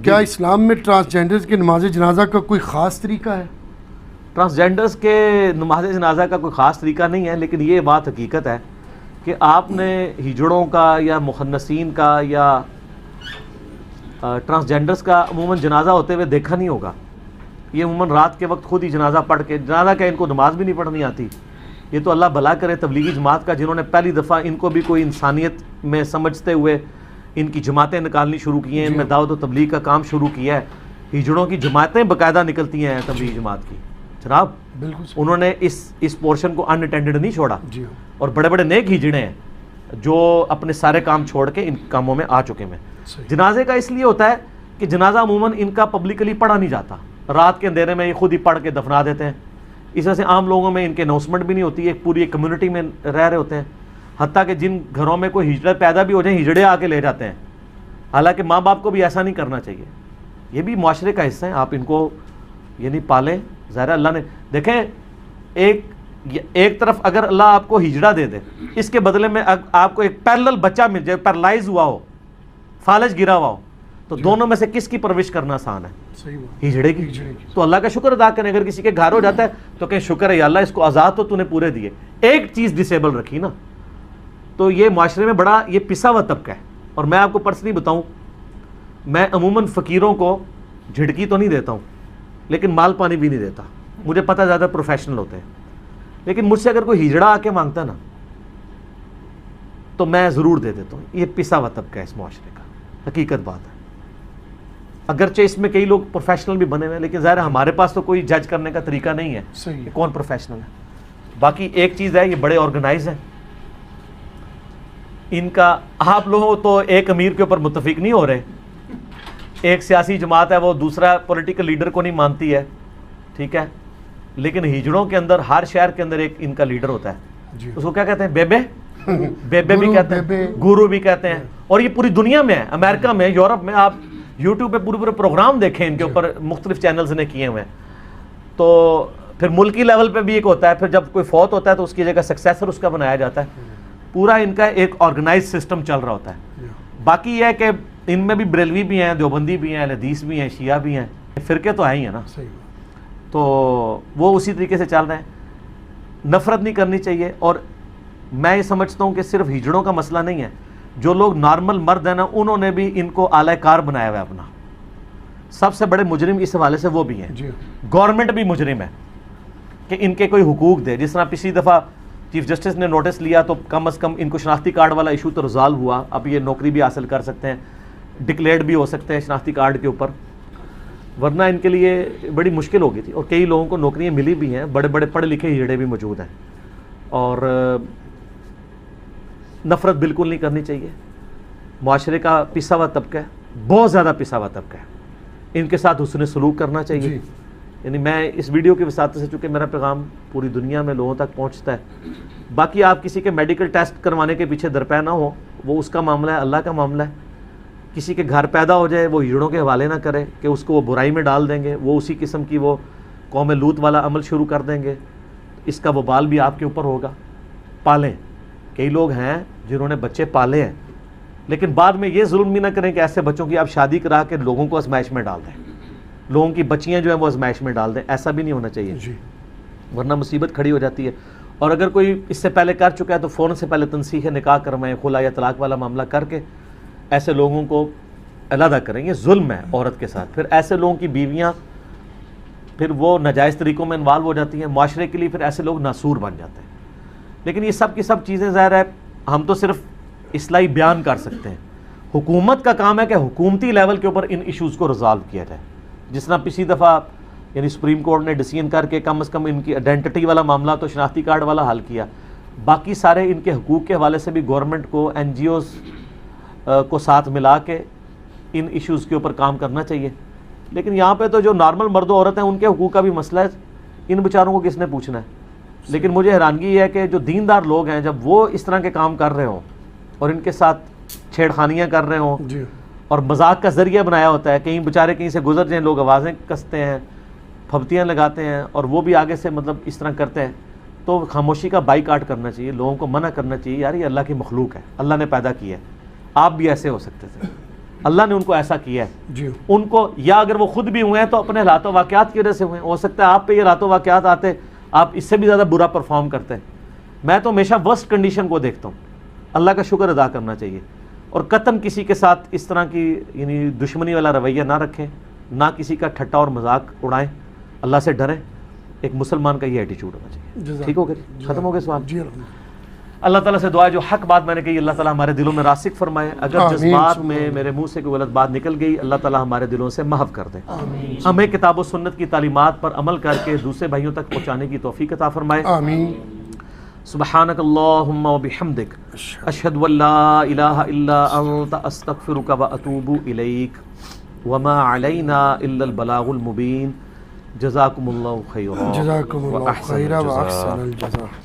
کیا اسلام میں ٹرانسجینڈرز کی نماز جنازہ کا کوئی خاص طریقہ ہے؟ ٹرانسجینڈرز کے نماز جنازہ کا کوئی خاص طریقہ نہیں ہے، لیکن یہ بات حقیقت ہے کہ آپ نے ہجڑوں کا یا مخنثین کا یا ٹرانسجینڈرز کا عموماً جنازہ ہوتے ہوئے دیکھا نہیں ہوگا۔ یہ عموماً رات کے وقت خود ہی جنازہ پڑھ کے، جنازہ کا ان کو نماز بھی نہیں پڑھنی آتی۔ یہ تو اللہ بھلا کرے تبلیغی جماعت کا، جنہوں نے پہلی دفعہ ان کو بھی کوئی انسانیت میں سمجھتے ہوئے ان کی جماعتیں نکالنی شروع کی ہیں، ان میں دعوت و تبلیغ کا کام شروع کیا ہے۔ ہجڑوں کی جماعتیں باقاعدہ نکلتی ہیں تبلیغی جماعت کی جناب، بالکل انہوں نے اس پورشن کو ان اٹینڈڈ نہیں چھوڑا، جی ہاں، اور بڑے بڑے نیک ہجڑے ہیں جو اپنے سارے کام چھوڑ کے ان کاموں میں آ چکے ہیں۔ جنازے کا اس لیے ہوتا ہے کہ جنازہ عموماً ان کا پبلکلی پڑھا نہیں جاتا، رات کے اندھیرے میں یہ خود ہی پڑھ کے دفنا دیتے ہیں۔ اس وجہ سے عام لوگوں میں ان کے اناؤنسمنٹ بھی نہیں ہوتی ہے، پوری ایک کمیونٹی میں رہ رہے ہوتے ہیں۔ حتیٰ کہ جن گھروں میں کوئی ہجڑے پیدا بھی ہو جائیں، ہجڑے آ کے لے جاتے ہیں، حالانکہ ماں باپ کو بھی ایسا نہیں کرنا چاہیے۔ یہ بھی معاشرے کا حصہ ہے، آپ ان کو یعنی پالیں۔ ظاہر اللہ نے دیکھیں، ایک طرف اگر اللہ آپ کو ہجڑا دے دے، اس کے بدلے میں آپ کو ایک پیرلل بچہ مل جائے، پیرلائز ہوا ہو، فالج گرا ہوا ہو، تو دونوں میں سے کس کی پرورش کرنا آسان ہے؟ صحیح بات، ہجڑے کی۔ تو اللہ کا شکر ادا کریں، اگر کسی کے گھر ہو جاتا ہے تو کہیں شکر ہے یا اللہ، اس کو آزاد تو نے پورے دیے، ایک چیز ڈسیبل رکھی نا۔ تو یہ معاشرے میں بڑا یہ پسا ہوا طبقہ ہے۔ اور میں آپ کو پرسنلی بتاؤں، میں عموماً فقیروں کو جھڑکی تو نہیں دیتا ہوں، لیکن مال پانی بھی نہیں دیتا، مجھے پتہ زیادہ پروفیشنل ہوتے ہیں۔ لیکن مجھ سے اگر کوئی ہجڑا آ کے مانگتا ہے نا تو میں ضرور دے دیتا ہوں۔ یہ پسا ہوا طبقہ ہے اس معاشرے کا، حقیقت بات ہے۔ اگرچہ اس میں کئی لوگ پروفیشنل بھی بنے ہوئے ہیں، لیکن ظاہر ہے ہمارے پاس تو کوئی جج کرنے کا طریقہ نہیں ہے کہ کون پروفیشنل ہے۔ باقی ایک چیز ہے، یہ بڑے آرگنائز ہیں، ان کا آپ لوگ تو ایک امیر کے اوپر متفق نہیں ہو رہے، ایک سیاسی جماعت ہے وہ دوسرا پولیٹیکل لیڈر کو نہیں مانتی ہے، ٹھیک ہے، لیکن ہجڑوں کے اندر ہر شہر کے اندر ایک ان کا لیڈر ہوتا ہے، اس کو کیا کہتے ہیں؟ بیبے بھی کہتے ہیں، گورو بھی کہتے ہیں۔ اور یہ پوری دنیا میں ہے، امریکہ میں، یورپ میں، آپ یوٹیوب پہ پورے پروگرام دیکھیں ان کے اوپر، مختلف چینلز نے کیے ہوئے ہیں۔ تو پھر ملکی لیول پہ بھی ایک ہوتا ہے، پھر جب کوئی فوت ہوتا ہے تو اس کی جگہ سکسیسر اس کا بنایا جاتا ہے۔ پورا ان کا ایک آرگنائز سسٹم چل رہا ہوتا ہے۔ باقی یہ ہے کہ ان میں بھی بریلوی بھی ہیں، دیوبندی بھی ہیں، اہل حدیث بھی ہیں، شیعہ بھی ہیں، فرقے تو ہیں ہی ہیں نا، تو وہ اسی طریقے سے چل رہے ہیں۔ نفرت نہیں کرنی چاہیے، اور میں یہ سمجھتا ہوں کہ صرف ہجڑوں کا مسئلہ نہیں ہے، جو لوگ نارمل مرد ہیں نا، انہوں نے بھی ان کو اعلی کار بنایا ہوا ہے اپنا۔ سب سے بڑے مجرم اس حوالے سے وہ بھی ہیں، گورنمنٹ بھی مجرم ہے کہ ان کے کوئی حقوق دے۔ جس طرح پچھلی دفعہ چیف جسٹس نے نوٹس لیا تو کم از کم ان کو شناختی کارڈ والا ایشو تو ریزالو ہوا، اب یہ نوکری بھی حاصل کر سکتے ہیں، ڈکلیئرڈ بھی ہو سکتے ہیں شناختی کارڈ کے اوپر، ورنہ ان کے لیے بڑی مشکل ہو گئی تھی۔ اور کئی لوگوں کو نوکریاں ملی بھی ہیں، بڑے بڑے پڑھے لکھے ہجڑے بھی موجود ہیں۔ اور نفرت بالکل نہیں کرنی چاہیے، معاشرے کا پسا ہوا طبقہ ہے، بہت زیادہ پسا ہوا طبقہ ہے، ان کے ساتھ حسن سلوک کرنا چاہیے۔ یعنی میں اس ویڈیو کی وساطت سے، چونکہ میرا پیغام پوری دنیا میں لوگوں تک پہنچتا ہے، باقی آپ کسی کے میڈیکل ٹیسٹ کروانے کے پیچھے درپے نہ ہو، وہ اس کا معاملہ ہے، اللہ کا معاملہ ہے۔ کسی کے گھر پیدا ہو جائے وہ ہجڑوں کے حوالے نہ کرے کہ اس کو وہ برائی میں ڈال دیں گے، وہ اسی قسم کی وہ قوم لوط والا عمل شروع کر دیں گے، اس کا وبال بھی آپ کے اوپر ہوگا۔ پالیں، کئی لوگ ہیں جنہوں نے بچے پالے ہیں، لیکن بعد میں یہ ظلم بھی نہ کریں کہ ایسے بچوں کی آپ شادی کرا کے لوگوں کو آزمائش میں ڈال دیں، لوگوں کی بچیاں جو ہیں وہ آزمائش میں ڈال دیں، ایسا بھی نہیں ہونا چاہیے، ورنہ مصیبت کھڑی ہو جاتی ہے۔ اور اگر کوئی اس سے پہلے کر چکا ہے تو فوراً سے پہلے تنسیخ نکاح کروائیں، خلا یا طلاق والا معاملہ کر کے ایسے لوگوں کو علیحدہ کریں۔ یہ ظلم ہے عورت کے ساتھ۔ پھر ایسے لوگوں کی بیویاں پھر وہ ناجائز طریقوں میں انوالو ہو جاتی ہیں، معاشرے کے لیے پھر ایسے لوگ ناسور بن جاتے ہیں۔ لیکن یہ سب کی سب چیزیں ظاہر ہے ہم تو صرف اصلاحی بیان کر سکتے ہیں، حکومت کا کام ہے کہ حکومتی لیول کے اوپر ان ایشوز کو ریزالو کیا جائے۔ جس طرح پچھلی دفعہ یعنی سپریم کورٹ نے ڈیسیژن کر کے کم از کم ان کی آئیڈینٹی والا معاملہ تو شناختی کارڈ والا حل کیا، باقی سارے ان کے حقوق کے حوالے سے بھی گورنمنٹ کو، این جی اوز کو ساتھ ملا کے ان ایشوز کے اوپر کام کرنا چاہیے۔ لیکن یہاں پہ تو جو نارمل مرد و عورت ہیں ان کے حقوق کا بھی مسئلہ ہے، ان بیچاروں کو کس نے پوچھنا ہے؟ لیکن مجھے حیرانگی یہ ہے کہ جو دیندار لوگ ہیں جب وہ اس طرح کے کام کر رہے ہوں اور ان کے ساتھ چھیڑ خانیاں کر رہے ہوں اور مذاق کا ذریعہ بنایا ہوتا ہے، کہیں بیچارے کہیں سے گزر جائیں لوگ آوازیں کستے ہیں، پھبتیاں لگاتے ہیں، اور وہ بھی آگے سے مطلب اس طرح کرتے ہیں، تو خاموشی کا بائیکاٹ کرنا چاہیے، لوگوں کو منع کرنا چاہیے، یار یہ اللہ کی مخلوق ہے، اللہ نے پیدا کی ہے، آپ بھی ایسے ہو سکتے تھے، اللہ نے ان کو ایسا کیا ہے. جی ان کو یا اگر وہ خود بھی ہوئے ہیں تو اپنے حالات و واقعات کی وجہ سے ہوئے ہیں. ہو سکتا ہے آپ پہ یہ حالات و واقعات آتے آپ اس سے بھی زیادہ برا پرفارم کرتے ہیں. میں تو ہمیشہ ورسٹ کنڈیشن کو دیکھتا ہوں. اللہ کا شکر ادا کرنا چاہیے اور قطعاً کسی کے ساتھ اس طرح کی یعنی دشمنی والا رویہ نہ رکھیں, نہ کسی کا ٹھٹا اور مذاق اڑائیں, اللہ سے ڈریں. ایک مسلمان کا یہ ایٹیچیوڈ ہونا چاہیے. ٹھیک ہو گیا؟ ختم ہو گئے سوال. جی اللہ تعالیٰ سے دعا ہے جو حق بات میں نے کہی اللہ تعالیٰ ہمارے دلوں میں راسخ فرمائے. اگر جذبات میں میرے منہ سے کوئی غلط بات نکل گئی اللہ تعالیٰ ہمارے دلوں سے محو کر دے. ہمیں کتاب و سنت کی تعلیمات پر عمل کر کے دوسرے بھائیوں تک پہنچانے کی توفیق عطا فرمائے. آمین. سبحانک اللہم و بحمدک اشہد ان لا الہ الا انت استغفرک و اتوب الیک وما علینا الا البلاغ المبین. جزاکم اللہ خیرا جزاکم اللہ وأحسن خیرا الجزاء. واحسن الجزاء.